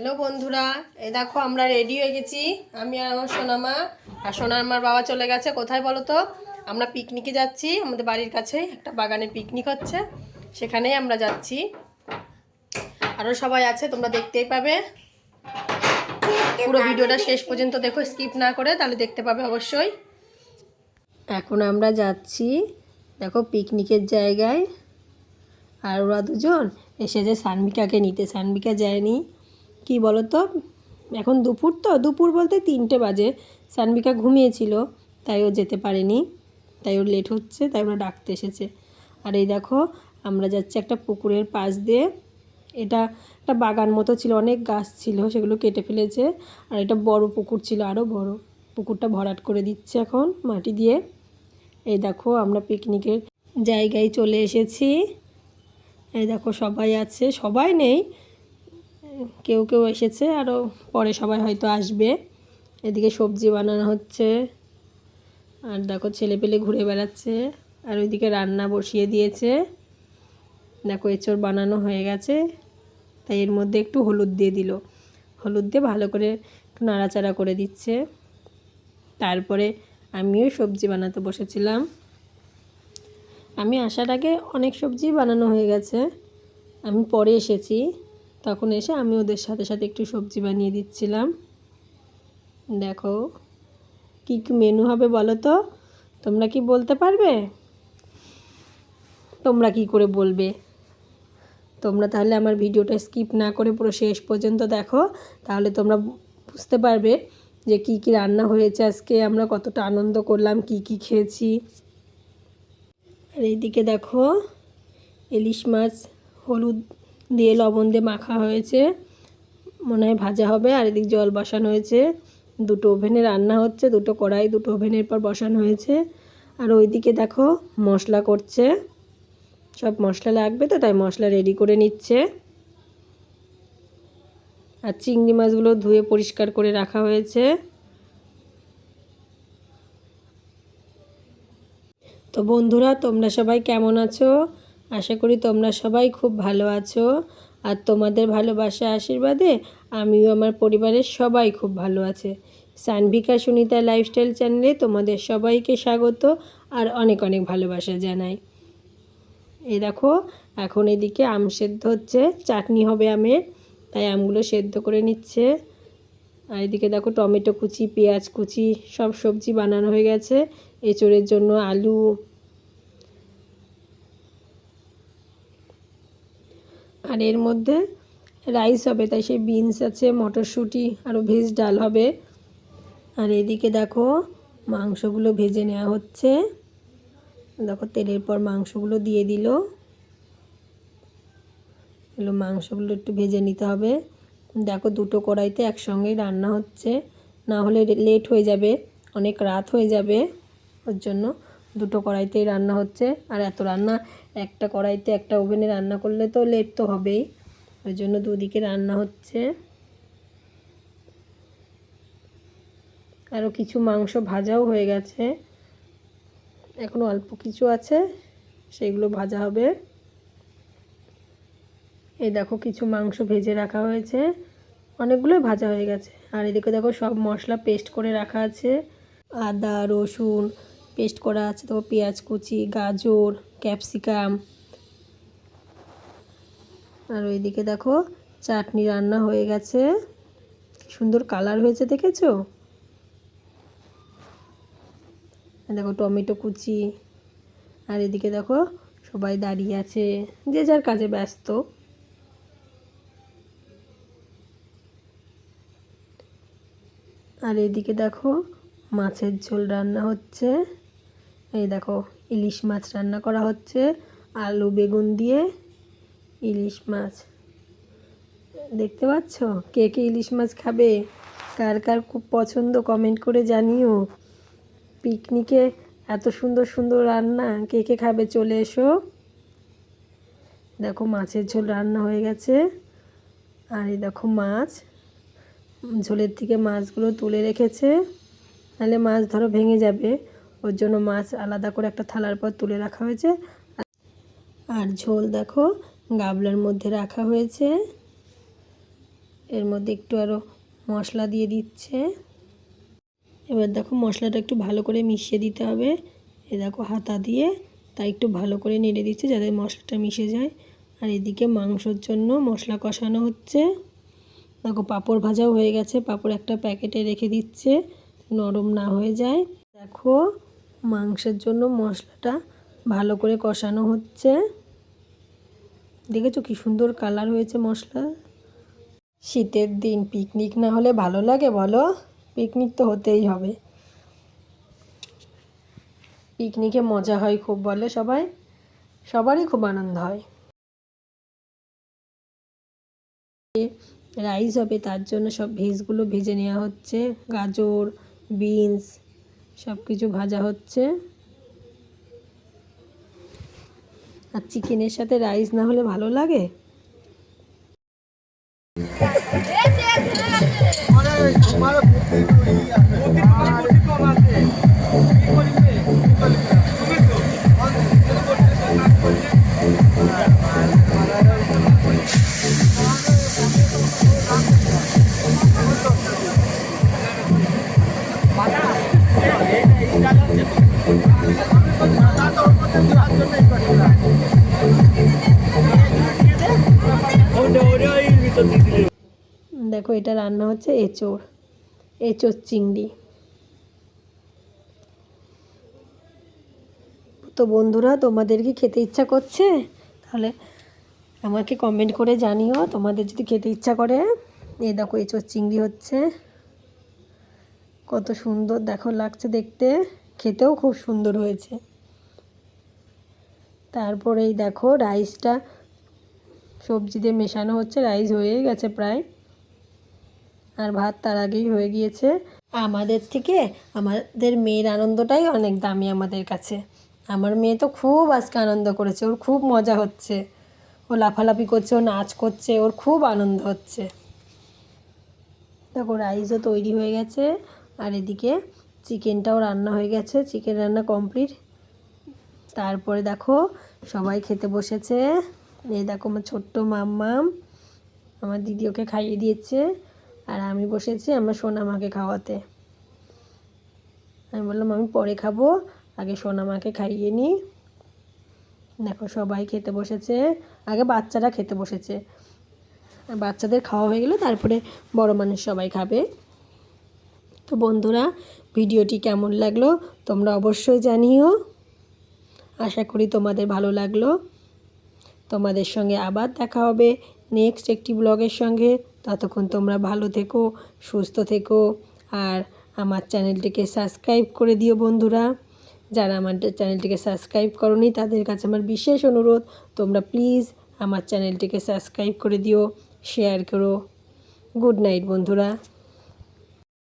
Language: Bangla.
হ্যালো বন্ধুরা, এই দেখো আমরা রেডি হয়ে গেছি। আমি আর আমার সোনামা। আর সোনামার বাবা চলে গেছে কোথায় বলো তো? আমরা পিকনিকে যাচ্ছি, আমাদের বাড়ির কাছে একটা বাগানে পিকনিক হচ্ছে, সেখানেই আমরা যাচ্ছি। আরও সবাই আছে, তোমরা দেখতেই পাবে। পুরো ভিডিওটা শেষ পর্যন্ত দেখো, স্কিপ না করে, তাহলে দেখতে পাবে অবশ্যই। এখন আমরা যাচ্ছি দেখো পিকনিকের জায়গায়। আর ওরা দুজন এসেছে সানভিকাকে নিতে। সানভিকা যায়নি, কি বলো তো, এখন দুপুর, তো দুপুর বলতে 3টে বাজে। সানভিকা ঘুমিয়েছিল, তাই ও যেতে পারেনি, তাই ওর লেট হচ্ছে, তাই ওরা ডাকতে এসেছে। আর এই দেখো আমরা যাচ্ছি একটা পুকুরের পাশ দিয়ে। এটা একটা বাগান মতো ছিল, অনেক গাছ ছিল, সেগুলো কেটে ফেলেছে। আর এটা বড় পুকুর ছিল, আরও বড়। পুকুরটা ভরাট করে দিচ্ছে এখন মাটি দিয়ে। এই দেখো আমরা পিকনিকের জায়গায় চলে এসেছি। এই দেখো সবাই আছে, সবাই নেই, কেউ কেউ এসেছে, আরও পরে সবাই হয়তো আসবে। এদিকে সবজি বানানো হচ্ছে, আর দেখো ছেলে পেলে ঘুরে বেড়াচ্ছে। আর ওইদিকে রান্না বসিয়ে দিয়েছে। দেখো এঁচড় বানানো হয়ে গেছে, তাই এর মধ্যে একটু হলুদ দিয়ে দিল। হলুদ দিয়ে ভালো করে একটু নাড়াচাড়া করে দিচ্ছে। তারপরে আমিও সবজি বানাতে বসেছিলাম। আমি আসার আগে অনেক সবজি বানানো হয়ে গেছে, আমি পরে এসেছি। তখন এসে আমি ওদের সাথে সাথে একটু সবজি বানিয়ে দিচ্ছিলাম। দেখো কী কী মেনু হবে বলো তো, তোমরা কি বলতে পারবে? তোমরা কি করে বলবে? তোমরা তাহলে আমার ভিডিওটা স্কিপ না করে পুরো শেষ পর্যন্ত দেখো, তাহলে তোমরা বুঝতে পারবে যে কি কি রান্না হয়েছে আজকে, আমরা কতটা আনন্দ করলাম, কি কি খেয়েছি। আর এইদিকে দেখো ইলিশ মাছ হলুদ দিয়ে লবণ দিয়ে মাখা হয়েছে, মনে হয় ভাজা হবে। আর এদিকে জল বসানো হয়েছে, দুটো ওভেনে রান্না হচ্ছে, দুটো কড়াই দুটো ওভেনের পর বসানো হয়েছে। আর ওইদিকে দেখো মশলা করছে, সব মশলা লাগবে তো, তাই মশলা রেডি করে নিচ্ছে। আর চিংড়ি মাছগুলো ধুয়ে পরিষ্কার করে রাখা হয়েছে। তো বন্ধুরা, তোমরা সবাই কেমন আছো? আশা করি তোমরা সবাই খুব ভালো আছো। আর তোমাদের ভালোবাসা আশীর্বাদে আমিও আমার পরিবারের সবাই খুব ভালো আছে। সানভিকা সুনিতা লাইফস্টাইল চ্যানেলে তোমাদের সবাইকে স্বাগত আর অনেক অনেক ভালোবাসা জানাই। এই দেখো এখন এদিকে আম সেদ্ধ হচ্ছে, চাটনি হবে আমের, তাই আমগুলো সেদ্ধ করে নিচ্ছে। আর এদিকে দেখো টমেটো কুচি, পেঁয়াজ কুচি, সব সবজি বানানো হয়ে গেছে। এঁচড়ের জন্য আলু, আর এর মধ্যে রাইস হবে, তাই সেই বিনস আছে, মটরশুঁটি, আরও ভেজ ডাল হবে। আর এদিকে দেখো মাংসগুলো ভেজে নেওয়া হচ্ছে। দেখো তেলের পর মাংসগুলো দিয়ে দিল। এগুলো মাংসগুলো একটু ভেজে নিতে হবে। দেখো দুটো কড়াইতে একসঙ্গেই রান্না হচ্ছে, না হলে লেট হয়ে যাবে, অনেক রাত হয়ে যাবে। ওর জন্য দুটো কড়াইতেই রান্না হচ্ছে। আর এত রান্না একটা কড়াইতে একটা ওভেনে রান্না করলে তো লেট তো হবেই, ওই জন্য দুদিকে রান্না হচ্ছে। আরও কিছু মাংস ভাজাও হয়ে গেছে, এখনও অল্প কিছু আছে, সেগুলো ভাজা হবে। এই দেখো কিছু মাংস ভেজে রাখা হয়েছে, অনেকগুলোই ভাজা হয়ে গেছে। আর এদিকে দেখো সব মশলা পেস্ট করে রাখা আছে, আদা রসুন পেস্ট করা আছে, তো পেঁয়াজ কুচি, গাজর, ক্যাপসিকাম। আর ওইদিকে দেখো চাটনি রান্না হয়ে গেছে, কি সুন্দর কালার হয়েছে দেখেছো? দেখো টমেটো কুচি। আর এদিকে দেখো সবাই দাঁড়িয়ে আছে, যে যার কাজে ব্যস্ত। আর এদিকে দেখো মাছের ঝোল রান্না হচ্ছে। এই দেখো ইলিশ মাছ রান্না করা হচ্ছে, আলু বেগুন দিয়ে ইলিশ মাছ। দেখতে পাচ্ছ? কে কে ইলিশ মাছ খাবে, কার কার খুব পছন্দ কমেন্ট করে জানিও। পিকনিকে এত সুন্দর সুন্দর রান্না, কে কে খাবে চলে এসো। দেখো মাছের ঝোল রান্না হয়ে গেছে। আর এই দেখো মাছ, ঝোলের থেকে মাছগুলো তুলে রেখেছে, নাহলে মাছ ধরো ভেঙে যাবে, ওর জন্য মাছ আলাদা করে একটা থালার পর তুলে রাখা হয়েছে। আর ঝোল দেখো গামলার মধ্যে রাখা হয়েছে। এর মধ্যে একটু আরও মশলা দিয়ে দিচ্ছে। এবার দেখো মশলাটা একটু ভালো করে মিশিয়ে দিতে হবে। এ দেখো হাতা দিয়ে তাই একটু ভালো করে নেড়ে দিচ্ছে যাতে মশলাটা মিশে যায়। আর এদিকে মাংসর জন্য মশলা কষানো হচ্ছে। দেখো পাঁপড় ভাজাও হয়ে গেছে, পাঁপড় একটা প্যাকেটে রেখে দিচ্ছে নরম না হয়ে যায়। দেখো মাংসের জন্য মশলাটা ভালো করে কষানো হচ্ছে। দেখেছো কি সুন্দর কালার হয়েছে মশলা। শীতের দিন পিকনিক না হলে ভালো লাগে বলো? পিকনিক তো হতেই হবে। পিকনিকে মজা হয় খুব, বলে সবাই, সবারই খুব আনন্দ হয়। রাইস হবে তার জন্য সব ভেজগুলো ভেজে নেওয়া হচ্ছে। গাজর, বিনস সব কিছু ভাজা হচ্ছে। আর চিকেনের সাথে রাইস না হলে ভালো লাগে? দেখো এটা রান্না হচ্ছে এঁচোড় চিংড়ি। তো বন্ধুরা, তোমাদের কি খেতে ইচ্ছা করছে? তাহলে আমাকে কমেন্ট করে জানিও তোমাদের যদি খেতে ইচ্ছা করে। এই দেখো এঁচোড় চিংড়ি হচ্ছে, কত সুন্দর দেখো লাগছে দেখতে, খেতেও খুব সুন্দর হয়েছে। তারপরেই দেখো রাইসটা সবজি দিয়ে মেশানো হচ্ছে, রাইস হয়ে গেছে প্রায়, আর ভাত তার আগেই হয়ে গিয়েছে। আমাদের থেকে আমাদের মেয়ের আনন্দটাই অনেক দামি আমাদের কাছে। আমার মেয়ে তো খুব আজকে আনন্দ করেছে, ওর খুব মজা হচ্ছে, ও লাফালাফি করছে, ও নাচ করছে, ওর খুব আনন্দ হচ্ছে। দেখো রাইসও তৈরি হয়ে গেছে, আর এদিকে চিকেনটাও রান্না হয়ে গেছে, চিকেন রান্না কমপ্লিট। তারপরে দেখো সবাই খেতে বসেছে। এই দেখো আমার ছোট্ট মাম্মাম, আমার দিদি ওকে খাইয়ে দিয়েছে, আর আমি বসেছি আমার সোনামাকে খাওয়াতে। আমি বললাম আমি পরে খাবো, আগে সোনামাকে খাইয়ে নিই। দেখো সবাই খেতে বসেছে, আগে বাচ্চারা খেতে বসেছে, আর বাচ্চাদের খাওয়া হয়ে গেলে তারপরে বড় মানুষ সবাই খাবে। তো বন্ধুরা, ভিডিওটি কেমন লাগলো তোমরা অবশ্যই জানিও। আশা করি তোমাদের ভালো লাগলো। তোমাদের সঙ্গে আবার দেখা হবে নেক্সট একটি ব্লগের সঙ্গে। ততক্ষণ তোমরা ভালো থেকো, সুস্থ থেকো, আর আমার চ্যানেলটিকে সাবস্ক্রাইব করে দিও বন্ধুরা। যারা আমার চ্যানেলটিকে সাবস্ক্রাইব করোনি তাদের কাছে আমার বিশেষ অনুরোধ, তোমরা প্লিজ আমার চ্যানেলটিকে সাবস্ক্রাইব করে দিও, শেয়ার করো। গুড নাইট বন্ধুরা।